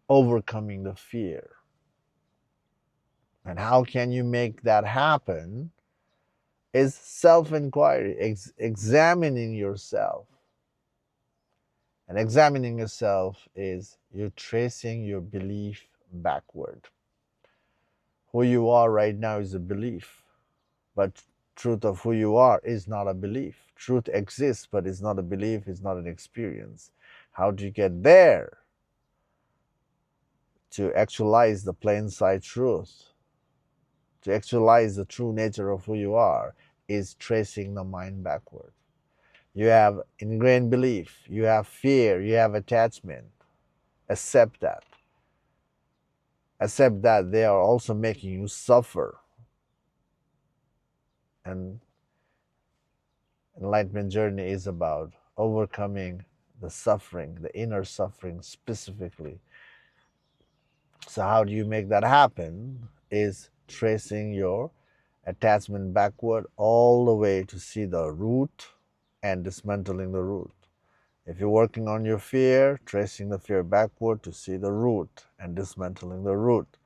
overcoming the fear. And how can you make that happen? Is self-inquiry, examining yourself. And examining yourself is you tracing your belief backward. Who you are right now is a belief, but truth of who you are is not a belief. Truth exists, but it's not a belief, it's not an experience. How do you get there? To actualize the plain sight truth, to actualize the true nature of who you are, is tracing the mind backward. You have ingrained belief, you have fear, you have attachment. Accept that. Accept that they are also making you suffer. And enlightenment journey is about overcoming the suffering, the inner suffering specifically. So how do you make that happen? Is tracing your attachment backward all the way to see the root and dismantling the root. If you're working on your fear, tracing the fear backward to see the root and dismantling the root.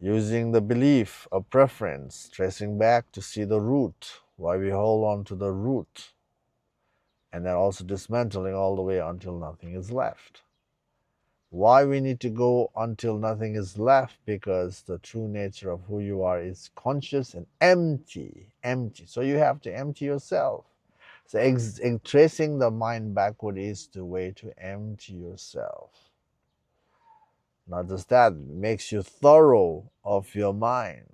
Using the belief of preference, tracing back to see the root, why we hold on to the root, and then also dismantling all the way until nothing is left. Why we need to go until nothing is left? Because the true nature of who you are is conscious and empty. So you have to empty yourself. So tracing the mind backward is the way to empty yourself. Not just that, it makes you thorough of your mind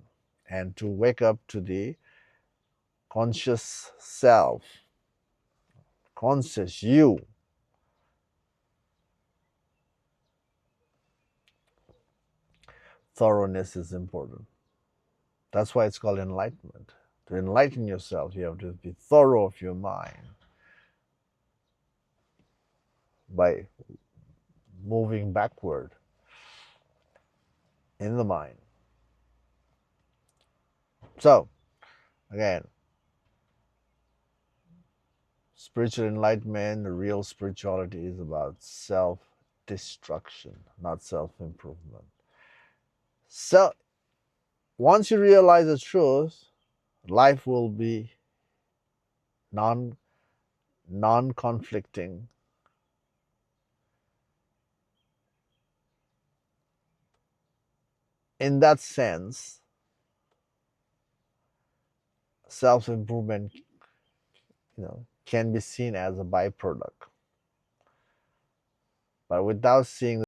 and to wake up to the conscious self, conscious you. Thoroughness is important. That's why it's called enlightenment. To enlighten yourself, you have to be thorough of your mind by moving backward in the mind. So, again, spiritual enlightenment, the real spirituality is about self-destruction, not self-improvement. So, once you realize the truth, life will be non-conflicting. In that sense, self-improvement, can be seen as a byproduct. But without seeing